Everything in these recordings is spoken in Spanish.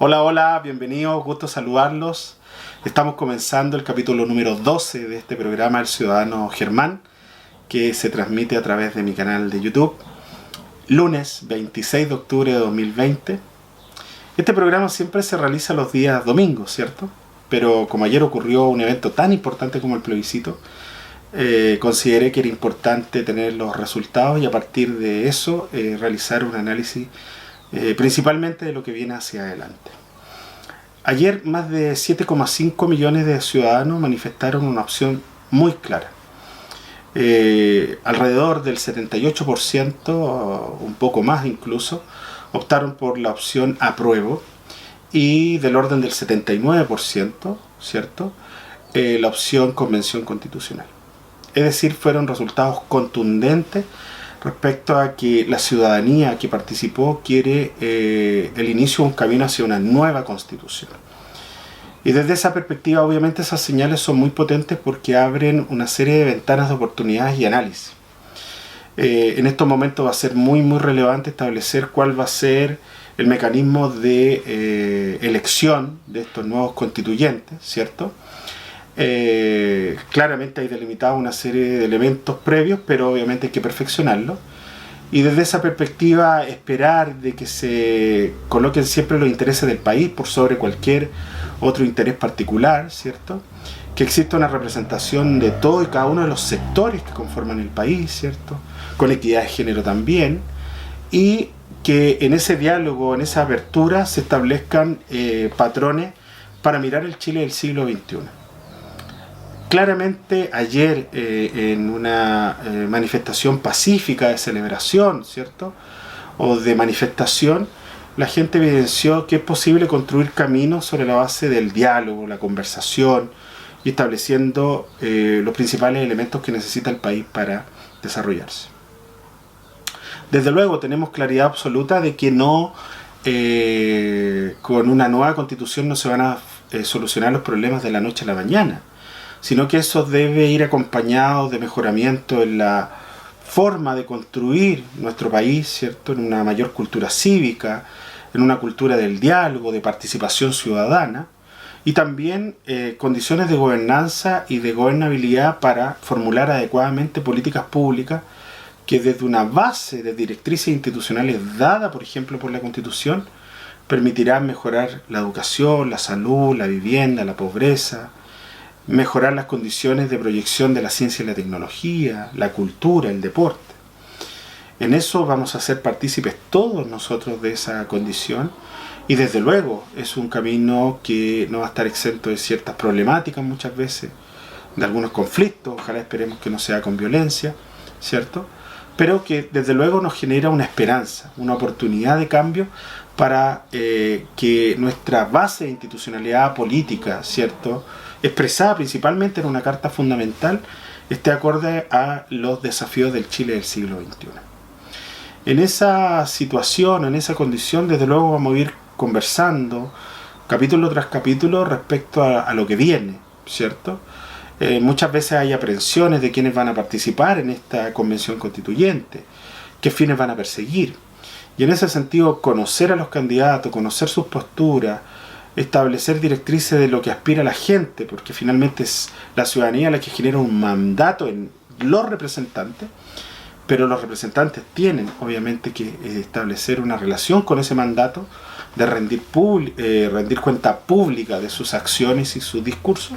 Hola, hola, bienvenidos, gusto saludarlos. Estamos comenzando el capítulo número 12 de este programa El Ciudadano Germán, que se transmite a través de mi canal de YouTube, lunes 26 de octubre de 2020. Este programa siempre se realiza los días domingos, ¿cierto? Pero como ayer ocurrió un evento tan importante como el plebiscito, consideré que era importante tener los resultados y a partir de eso realizar un análisis principalmente de lo que viene hacia adelante. Ayer más de 7,5 millones de ciudadanos manifestaron una opción muy clara. Alrededor del 78%, un poco más incluso, optaron por la opción apruebo y del orden del 79%, ¿cierto? La opción convención constitucional. Es decir, fueron resultados contundentes respecto a que la ciudadanía que participó quiere el inicio de un camino hacia una nueva constitución. Y desde esa perspectiva, obviamente, esas señales son muy potentes porque abren una serie de ventanas de oportunidades y análisis. En estos momentos va a ser muy relevante establecer cuál va a ser el mecanismo de elección de estos nuevos constituyentes, ¿cierto? Claramente hay delimitado una serie de elementos previos, pero obviamente hay que perfeccionarlo. Y desde esa perspectiva esperar de que se coloquen siempre los intereses del país por sobre cualquier otro interés particular, ¿cierto? Que exista una representación de todo y cada uno de los sectores que conforman el país, ¿cierto? Con equidad de género también, y que en ese diálogo, en esa apertura se establezcan patrones para mirar el Chile del siglo XXI. Claramente ayer en una manifestación pacífica de celebración, ¿cierto? O de manifestación, la gente evidenció que es posible construir caminos sobre la base del diálogo, la conversación y estableciendo los principales elementos que necesita el país para desarrollarse. Desde luego tenemos claridad absoluta de que no con una nueva constitución no se van a solucionar los problemas de la noche a la mañana, sino que eso debe ir acompañado de mejoramiento en la forma de construir nuestro país, ¿cierto? En una mayor cultura cívica, en una cultura del diálogo, de participación ciudadana, y también condiciones de gobernanza y de gobernabilidad para formular adecuadamente políticas públicas que desde una base de directrices institucionales dada, por ejemplo, por la Constitución, permitirán mejorar la educación, la salud, la vivienda, la pobreza, mejorar las condiciones de proyección de la ciencia y la tecnología, la cultura, el deporte. En eso vamos a ser partícipes todos nosotros de esa condición y desde luego es un camino que no va a estar exento de ciertas problemáticas muchas veces, de algunos conflictos, ojalá esperemos que no sea con violencia, ¿cierto? Pero que desde luego nos genera una esperanza, una oportunidad de cambio para que nuestra base de institucionalidad política, ¿cierto?, expresada principalmente en una carta fundamental, esté acorde a los desafíos del Chile del siglo XXI. En esa situación, en esa condición, desde luego vamos a ir conversando capítulo tras capítulo respecto a lo que viene, ¿cierto? Muchas veces hay aprensiones de quienes van a participar en esta convención constituyente, qué fines van a perseguir. Y en ese sentido, conocer a los candidatos, conocer sus posturas, establecer directrices de lo que aspira la gente, porque finalmente es la ciudadanía la que genera un mandato en los representantes, pero los representantes tienen obviamente que establecer una relación con ese mandato, de rendir cuenta pública de sus acciones y sus discursos.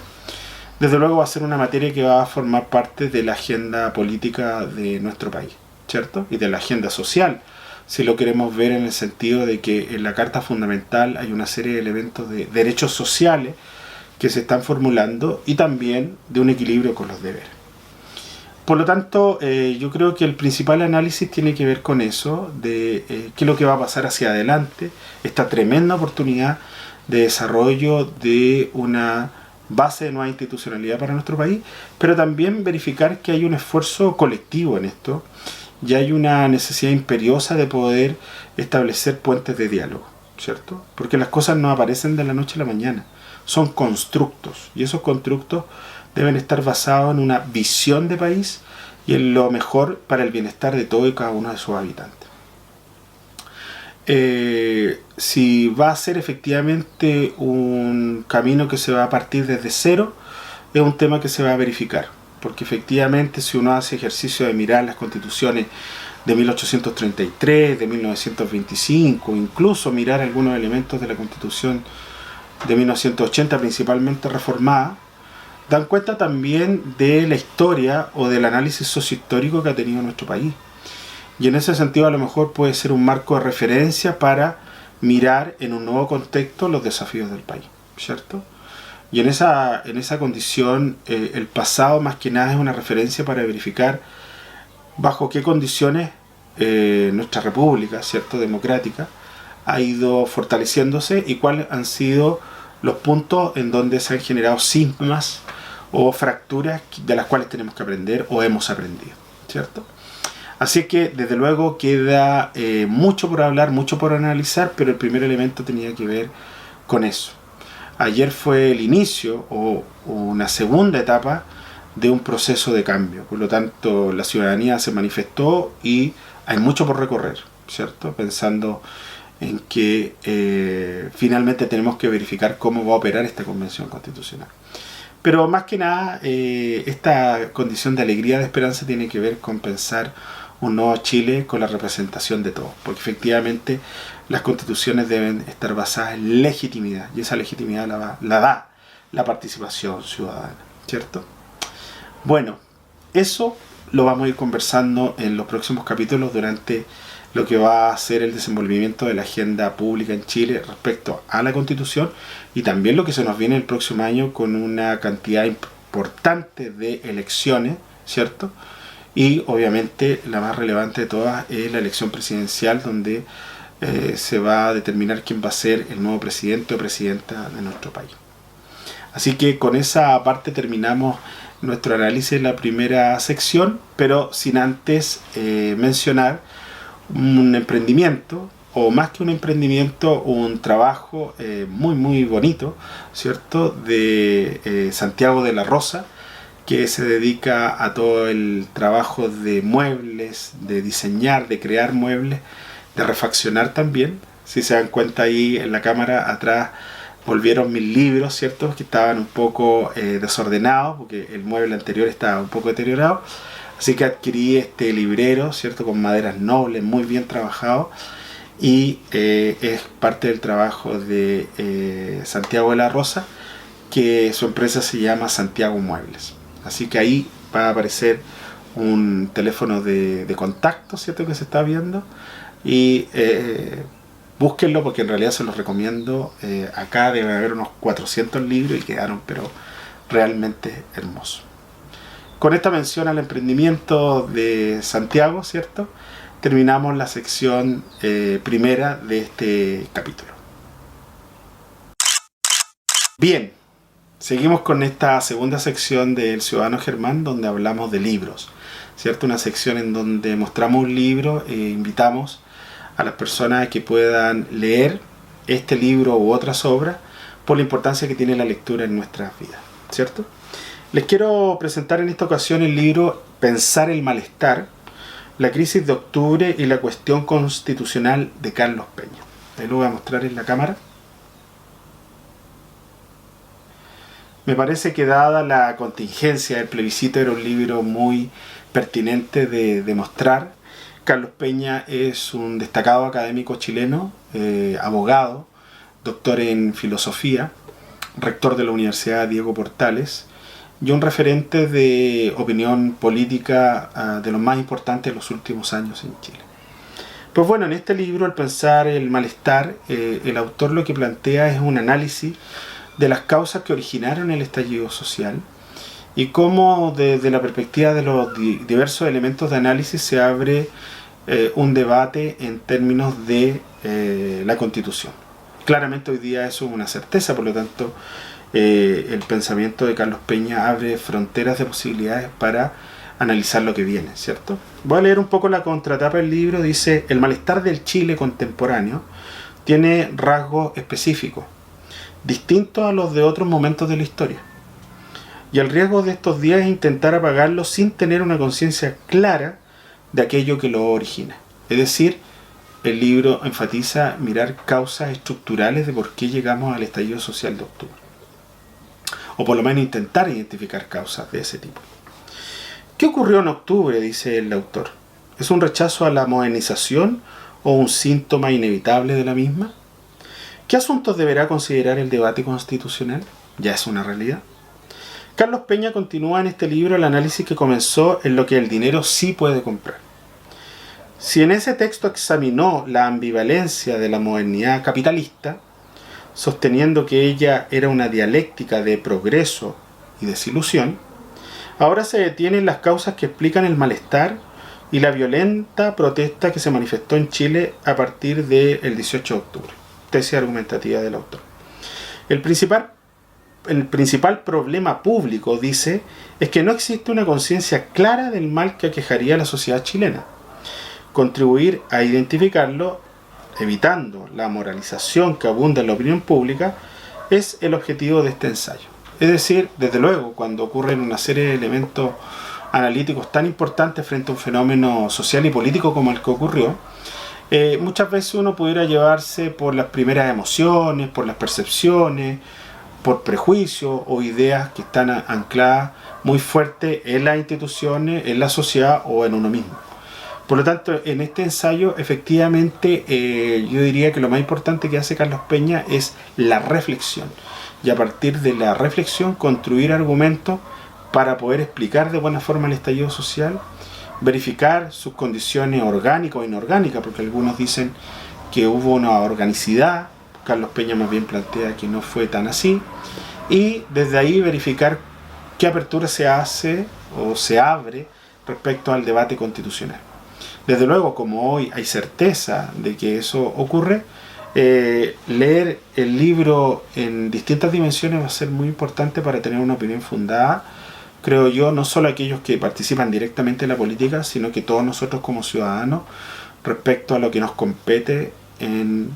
Desde luego va a ser una materia que va a formar parte de la agenda política de nuestro país, ¿cierto? Y de la agenda social, si lo queremos ver en el sentido de que en la Carta Fundamental hay una serie de elementos de derechos sociales que se están formulando y también de un equilibrio con los deberes. Por lo tanto, yo creo que el principal análisis tiene que ver con eso, de qué es lo que va a pasar hacia adelante, esta tremenda oportunidad de desarrollo de una base de nueva institucionalidad para nuestro país, pero también verificar que hay un esfuerzo colectivo en esto, y hay una necesidad imperiosa de poder establecer puentes de diálogo, ¿cierto? Porque las cosas no aparecen de la noche a la mañana, son constructos, y esos constructos deben estar basados en una visión de país y en lo mejor para el bienestar de todo y cada uno de sus habitantes. si va a ser efectivamente un camino que se va a partir desde cero, es un tema que se va a verificar, porque efectivamente si uno hace ejercicio de mirar las constituciones de 1833, de 1925, incluso mirar algunos elementos de la constitución de 1980, principalmente reformada, dan cuenta también de la historia o del análisis sociohistórico que ha tenido nuestro país. Y en ese sentido a lo mejor puede ser un marco de referencia para mirar en un nuevo contexto los desafíos del país, ¿cierto? Y en esa condición el pasado más que nada es una referencia para verificar bajo qué condiciones nuestra república, ¿cierto?, democrática, ha ido fortaleciéndose y cuáles han sido los puntos en donde se han generado cismas o fracturas de las cuales tenemos que aprender o hemos aprendido, ¿cierto? Así que desde luego queda mucho por hablar, mucho por analizar, pero el primer elemento tenía que ver con eso. Ayer fue el inicio o una segunda etapa de un proceso de cambio, por lo tanto la ciudadanía se manifestó y hay mucho por recorrer, ¿cierto? Pensando en que finalmente tenemos que verificar cómo va a operar esta convención constitucional. Pero más que nada, esta condición de alegría, de esperanza, tiene que ver con pensar un nuevo Chile con la representación de todos, porque efectivamente las constituciones deben estar basadas en legitimidad, y esa legitimidad la da la participación ciudadana, ¿cierto? Bueno, eso lo vamos a ir conversando en los próximos capítulos durante lo que va a ser el desenvolvimiento de la agenda pública en Chile respecto a la Constitución y también lo que se nos viene el próximo año con una cantidad importante de elecciones, ¿cierto? Y obviamente la más relevante de todas es la elección presidencial, donde se va a determinar quién va a ser el nuevo presidente o presidenta de nuestro país. Así que con esa parte terminamos nuestro análisis en la primera sección, pero sin antes mencionar un emprendimiento, o más que un emprendimiento, un trabajo muy bonito, ¿cierto?, de Santiago de la Rosa, que se dedica a todo el trabajo de muebles, de diseñar, de crear muebles, de refaccionar también. Si se dan cuenta ahí en la cámara atrás volvieron mis libros, ¿cierto?, que estaban un poco desordenados, porque el mueble anterior estaba un poco deteriorado. Así que adquirí este librero, ¿cierto?, con maderas nobles, muy bien trabajado, y es parte del trabajo de Santiago de la Rosa, que su empresa se llama Santiago Muebles. Así que ahí va a aparecer un teléfono de contacto, ¿cierto?, que se está viendo, y búsquenlo porque en realidad se los recomiendo. Acá debe haber unos 400 libros y quedaron pero realmente hermosos. Con esta mención al emprendimiento de Santiago, ¿cierto?, terminamos la sección primera de este capítulo. Bien, seguimos con esta segunda sección del Ciudadano Germán, donde hablamos de libros, ¿cierto? Una sección en donde mostramos un libro e invitamos a las personas que puedan leer este libro u otras obras por la importancia que tiene la lectura en nuestras vidas, ¿cierto? Les quiero presentar en esta ocasión el libro Pensar el malestar, la crisis de octubre y la cuestión constitucional de Carlos Peña. Ahí lo voy a mostrar en la cámara. Me parece que dada la contingencia del plebiscito era un libro muy pertinente de mostrar. Carlos Peña es un destacado académico chileno, abogado, doctor en filosofía, rector de la Universidad Diego Portales y un referente de opinión política de los más importantes de los últimos años en Chile. Pues bueno, en este libro, El pensar el malestar, el autor lo que plantea es un análisis de las causas que originaron el estallido social y cómo desde la perspectiva de los diversos elementos de análisis se abre un debate en términos de la Constitución. Claramente hoy día eso es una certeza, por lo tanto el pensamiento de Carlos Peña abre fronteras de posibilidades para analizar lo que viene, ¿cierto? Voy a leer un poco la contratapa del libro. Dice: el malestar del Chile contemporáneo tiene rasgos específicos, distintos a los de otros momentos de la historia. Y el riesgo de estos días es intentar apagarlo sin tener una conciencia clara de aquello que lo origina. Es decir, el libro enfatiza mirar causas estructurales de por qué llegamos al estallido social de octubre. O por lo menos intentar identificar causas de ese tipo. ¿Qué ocurrió en octubre?, dice el autor. ¿Es un rechazo a la modernización o un síntoma inevitable de la misma? ¿Qué asuntos deberá considerar el debate constitucional? ¿Ya es una realidad? Carlos Peña continúa en este libro el análisis que comenzó en lo que el dinero sí puede comprar. Si en ese texto examinó la ambivalencia de la modernidad capitalista, sosteniendo que ella era una dialéctica de progreso y desilusión, ahora se detienen las causas que explican el malestar y la violenta protesta que se manifestó en Chile a partir del 18 de octubre. Tesis argumentativa del autor. El principal problema público, dice, es que no existe una conciencia clara del mal que aquejaría a la sociedad chilena. Contribuir a identificarlo, evitando la moralización que abunda en la opinión pública, es el objetivo de este ensayo. Es decir, desde luego, cuando ocurren una serie de elementos analíticos tan importantes frente a un fenómeno social y político como el que ocurrió, muchas veces uno pudiera llevarse por las primeras emociones, por las percepciones, por prejuicios o ideas que están ancladas muy fuerte en las instituciones, en la sociedad o en uno mismo. Por lo tanto, en este ensayo, efectivamente, yo diría que lo más importante que hace Carlos Peña es la reflexión. Y a partir de la reflexión, construir argumentos para poder explicar de buena forma el estallido social, verificar sus condiciones orgánicas o inorgánicas, porque algunos dicen que hubo una organicidad. Carlos Peña más bien plantea que no fue tan así. Y desde ahí verificar qué apertura se hace o se abre respecto al debate constitucional. Desde luego, como hoy hay certeza de que eso ocurre, leer el libro en distintas dimensiones va a ser muy importante para tener una opinión fundada, creo yo, no solo aquellos que participan directamente en la política, sino que todos nosotros como ciudadanos, respecto a lo que nos compete en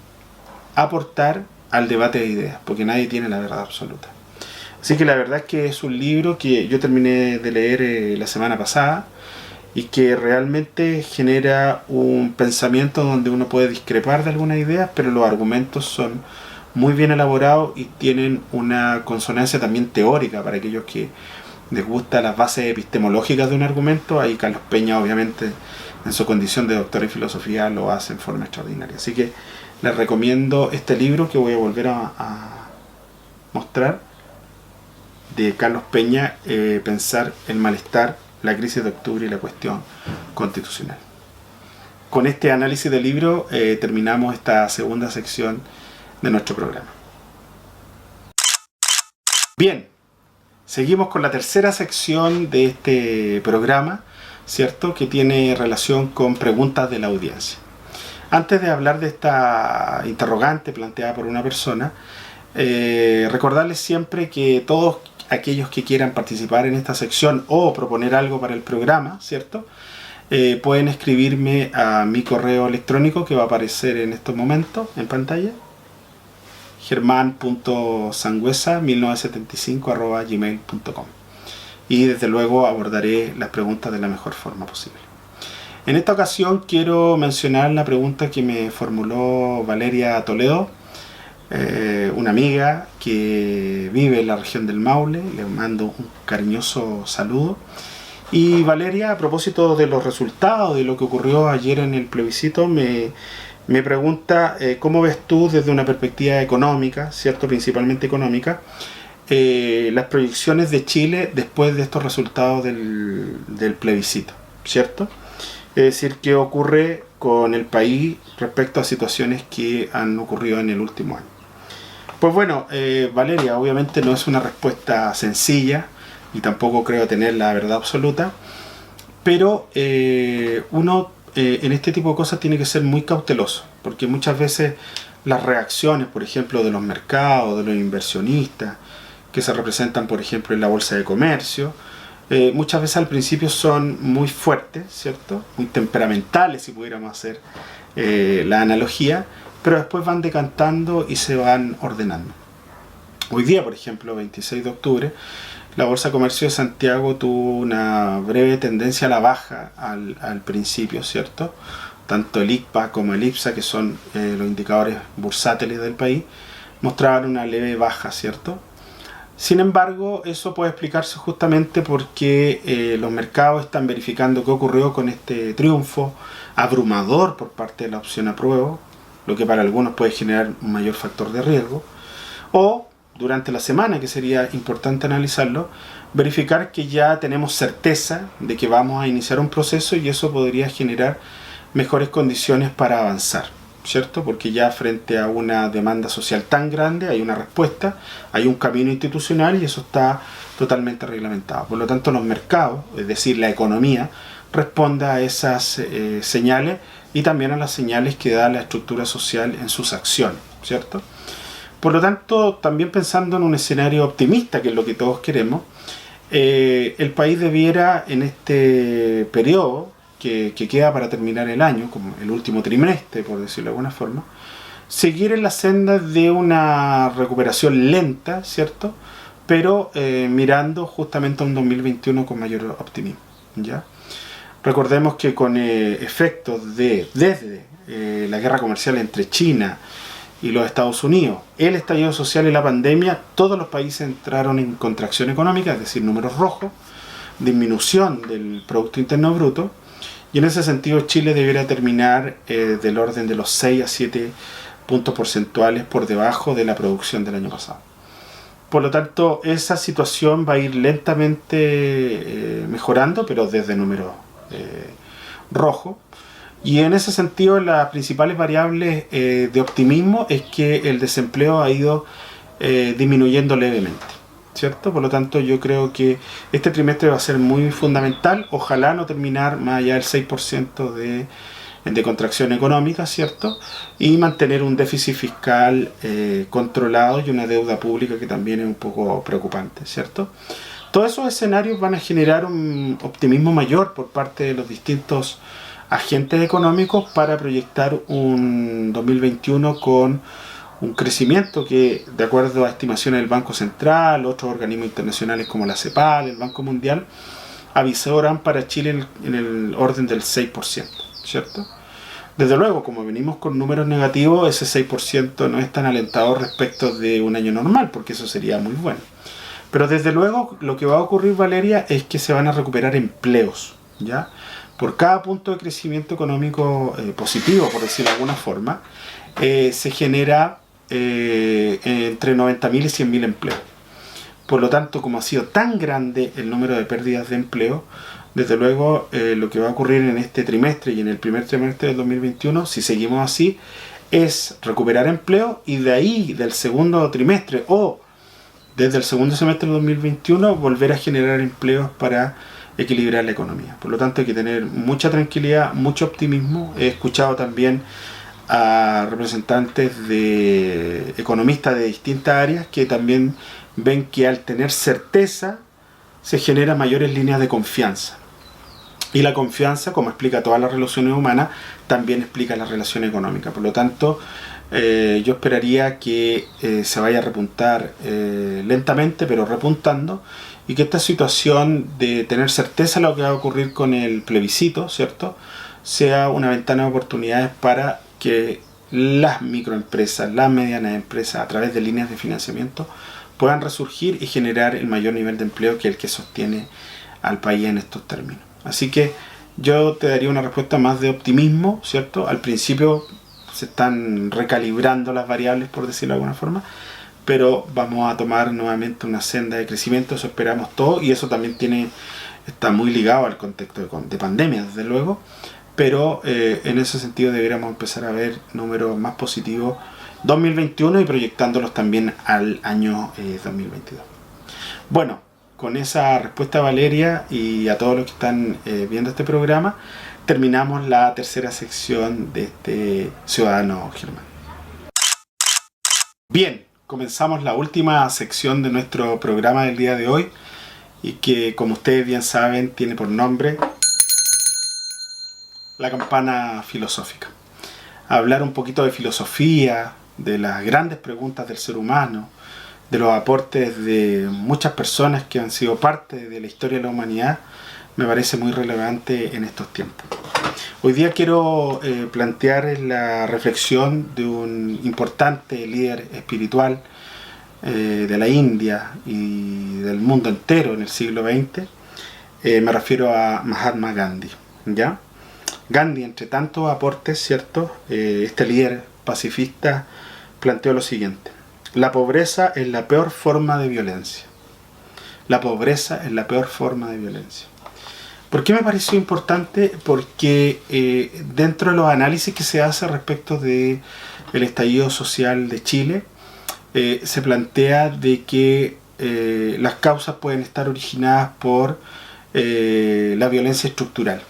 aportar al debate de ideas, porque nadie tiene la verdad absoluta. Así que la verdad es que es un libro que yo terminé de leer la semana pasada, y que realmente genera un pensamiento donde uno puede discrepar de algunas ideas, pero los argumentos son muy bien elaborados y tienen una consonancia también teórica para aquellos que les gustan las bases epistemológicas de un argumento. Ahí Carlos Peña, obviamente, en su condición de doctor en filosofía, lo hace en forma extraordinaria. Así que les recomiendo este libro que voy a volver a mostrar, de Carlos Peña, Pensar el malestar, la crisis de octubre y la cuestión constitucional. Con este análisis del libro terminamos esta segunda sección de nuestro programa. Bien, seguimos con la tercera sección de este programa, ¿cierto?, que tiene relación con preguntas de la audiencia. Antes de hablar de esta interrogante planteada por una persona, recordarles siempre que todos aquellos que quieran participar en esta sección o proponer algo para el programa, ¿cierto?, pueden escribirme a mi correo electrónico que va a aparecer en estos momentos en pantalla, german.sangüesa1975@gmail.com, y desde luego abordaré las preguntas de la mejor forma posible. En esta ocasión quiero mencionar la pregunta que me formuló Valeria Toledo, una amiga que vive en la región del Maule. Le mando un cariñoso saludo. Y Valeria, a propósito de los resultados de lo que ocurrió ayer en el plebiscito, me pregunta cómo ves tú desde una perspectiva económica, ¿cierto?, principalmente económica, las proyecciones de Chile después de estos resultados del plebiscito, ¿cierto? Es decir, qué ocurre con el país respecto a situaciones que han ocurrido en el último año. Pues bueno, Valeria, obviamente no es una respuesta sencilla y tampoco creo tener la verdad absoluta, pero uno en este tipo de cosas tiene que ser muy cauteloso, porque muchas veces las reacciones, por ejemplo, de los mercados, de los inversionistas, que se representan, por ejemplo, en la bolsa de comercio, muchas veces al principio son muy fuertes, ¿cierto?, muy temperamentales, si pudiéramos hacer la analogía, pero después van decantando y se van ordenando. Hoy día, por ejemplo, 26 de octubre, la Bolsa de Comercio de Santiago tuvo una breve tendencia a la baja al principio, ¿cierto?, tanto el ICPA como el IPSA, que son los indicadores bursátiles del país, mostraban una leve baja, ¿cierto? Sin embargo, eso puede explicarse justamente porque los mercados están verificando qué ocurrió con este triunfo abrumador por parte de la opción apruebo, lo que para algunos puede generar un mayor factor de riesgo, o durante la semana, que sería importante analizarlo, verificar que ya tenemos certeza de que vamos a iniciar un proceso y eso podría generar mejores condiciones para avanzar, ¿cierto? Porque ya frente a una demanda social tan grande hay una respuesta, hay un camino institucional y eso está totalmente reglamentado. Por lo tanto, los mercados, es decir, la economía, responde a esas señales y también a las señales que da la estructura social en sus acciones, ¿cierto? Por lo tanto, también pensando en un escenario optimista, que es lo que todos queremos, el país debiera en este periodo que queda para terminar el año, como el último trimestre, por decirlo de alguna forma, seguir en la senda de una recuperación lenta, ¿cierto? Pero mirando justamente a un 2021 con mayor optimismo, ¿ya? Recordemos que con efectos desde la guerra comercial entre China y los Estados Unidos, el estallido social y la pandemia, todos los países entraron en contracción económica, es decir, números rojos, disminución del Producto Interno Bruto, y en ese sentido Chile debería terminar del orden de los 6 a 7 puntos porcentuales por debajo de la producción del año pasado. Por lo tanto, esa situación va a ir lentamente mejorando, pero desde números rojos. Y en ese sentido, las principales variables de optimismo es que el desempleo ha ido disminuyendo levemente, ¿cierto? Por lo tanto, yo creo que este trimestre va a ser muy fundamental. Ojalá no terminar más allá del 6% de contracción económica, ¿cierto? Y mantener un déficit fiscal controlado y una deuda pública que también es un poco preocupante, ¿cierto? Todos esos escenarios van a generar un optimismo mayor por parte de los distintos agentes económicos para proyectar un 2021 con un crecimiento que, de acuerdo a estimaciones del Banco Central, otros organismos internacionales como la CEPAL, el Banco Mundial, avisoran para Chile en el orden del 6%, ¿cierto? Desde luego, como venimos con números negativos, ese 6% no es tan alentador respecto de un año normal, porque eso sería muy bueno. Pero desde luego, lo que va a ocurrir, Valeria, es que se van a recuperar empleos, ¿ya? Por cada punto de crecimiento económico positivo, por decirlo de alguna forma, se genera entre 90.000 y 100.000 empleos. Por lo tanto, como ha sido tan grande el número de pérdidas de empleo, desde luego lo que va a ocurrir en este trimestre y en el primer trimestre del 2021, si seguimos así, es recuperar empleo y de ahí, del segundo trimestre o desde el segundo semestre del 2021, volver a generar empleos para equilibrar la economía. Por lo tanto, hay que tener mucha tranquilidad, mucho optimismo. He escuchado también a representantes de economistas de distintas áreas que también ven que al tener certeza se generan mayores líneas de confianza. Y la confianza, como explica todas las relaciones humanas, también explica la relación económica. Por lo tanto, yo esperaría que se vaya a repuntar lentamente, pero repuntando, y que esta situación de tener certeza de lo que va a ocurrir con el plebiscito, ¿cierto?, sea una ventana de oportunidades para que las microempresas, las medianas empresas, a través de líneas de financiamiento, puedan resurgir y generar el mayor nivel de empleo que el que sostiene al país en estos términos. Así que yo te daría una respuesta más de optimismo, ¿cierto? Al principio se están recalibrando las variables, por decirlo de alguna forma, pero vamos a tomar nuevamente una senda de crecimiento, eso esperamos todos, y eso también está muy ligado al contexto de pandemia, desde luego, pero en ese sentido deberíamos empezar a ver números más positivos 2021 y proyectándolos también al año 2022. Bueno, con esa respuesta, Valeria, y a todos los que están viendo este programa, terminamos la tercera sección de este Ciudadano Germán. Bien, comenzamos la última sección de nuestro programa del día de hoy, y que, como ustedes bien saben, tiene por nombre la campana filosófica. Hablar un poquito de filosofía, de las grandes preguntas del ser humano, de los aportes de muchas personas que han sido parte de la historia de la humanidad, me parece muy relevante en estos tiempos. Hoy día quiero plantear la reflexión de un importante líder espiritual de la India y del mundo entero en el siglo XX. Me refiero a Mahatma Gandhi, ¿ya? Gandhi, entre tantos aportes, ¿cierto? Este líder pacifista planteó lo siguiente: la pobreza es la peor forma de violencia. La pobreza es la peor forma de violencia. ¿Por qué me pareció importante? Porque dentro de los análisis que se hace respecto del estallido social de Chile, se plantea de que las causas pueden estar originadas por la violencia estructural.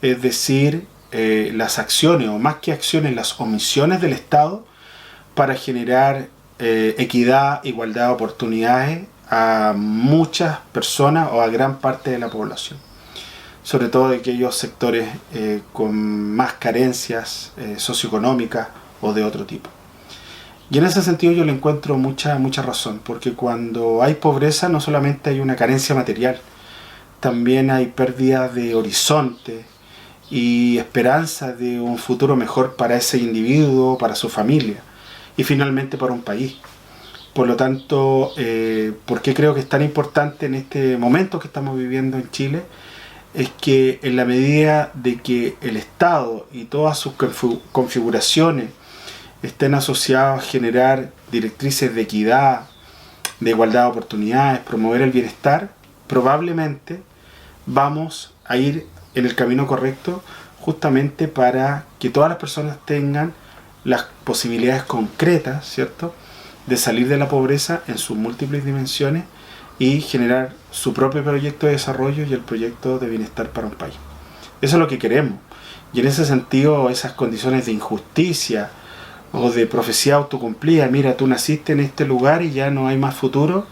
Es decir, las acciones, o más que acciones, las omisiones del Estado para generar equidad, igualdad de oportunidades a muchas personas o a gran parte de la población, sobre todo de aquellos sectores con más carencias socioeconómicas o de otro tipo. Y en ese sentido yo le encuentro mucha razón, porque cuando hay pobreza no solamente hay una carencia material, también hay pérdida de horizonte y esperanza de un futuro mejor para ese individuo, para su familia y finalmente para un país. Por lo tanto, ¿por qué creo que es tan importante en este momento que estamos viviendo en Chile? Es que en la medida de que el Estado y todas sus configuraciones estén asociados a generar directrices de equidad, de igualdad de oportunidades, promover el bienestar, probablemente vamos a ir en el camino correcto justamente para que todas las personas tengan las posibilidades concretas, ¿cierto?, de salir de la pobreza en sus múltiples dimensiones y generar su propio proyecto de desarrollo y el proyecto de bienestar para un país. Eso es lo que queremos. Y en ese sentido, esas condiciones de injusticia o de profecía autocumplida, mira, tú naciste en este lugar y ya no hay más futuro,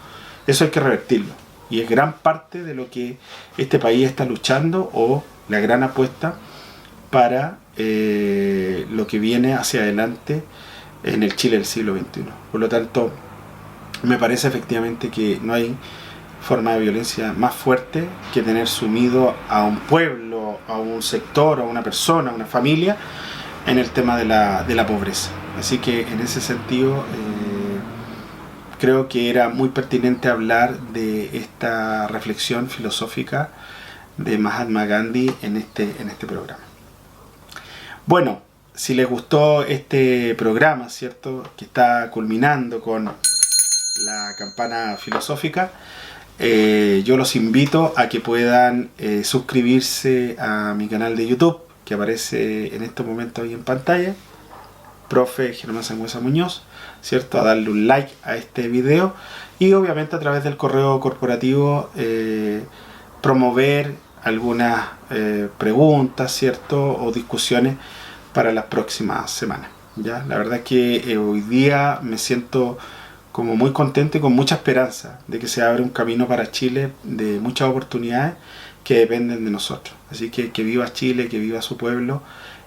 eso hay que revertirlo. Y es gran parte de lo que este país está luchando, o la gran apuesta para lo que viene hacia adelante en el Chile del siglo XXI. Por lo tanto, me parece efectivamente que no hay forma de violencia más fuerte que tener sumido a un pueblo, a un sector, a una persona, a una familia en el tema de la pobreza. Así que en ese sentido creo que era muy pertinente hablar de esta reflexión filosófica de Mahatma Gandhi en este programa. Bueno, si les gustó este programa, ¿cierto?, que está culminando con la campana filosófica, yo los invito a que puedan suscribirse a mi canal de YouTube, que aparece en este momento ahí en pantalla, Profe Germán Sangüesa Muñoz, ¿cierto?, a darle un like a este video y obviamente a través del correo corporativo promover algunas preguntas, ¿cierto?, o discusiones para las próximas semanas, ¿ya? La verdad es que hoy día me siento como muy contento y con mucha esperanza de que se abre un camino para Chile de muchas oportunidades que dependen de nosotros. Así que viva Chile, que viva su pueblo,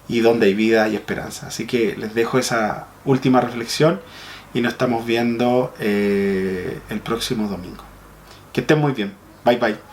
y donde hay vida hay esperanza. Así que les dejo esa última reflexión y nos estamos viendo el próximo domingo. Que estén muy bien. Bye bye.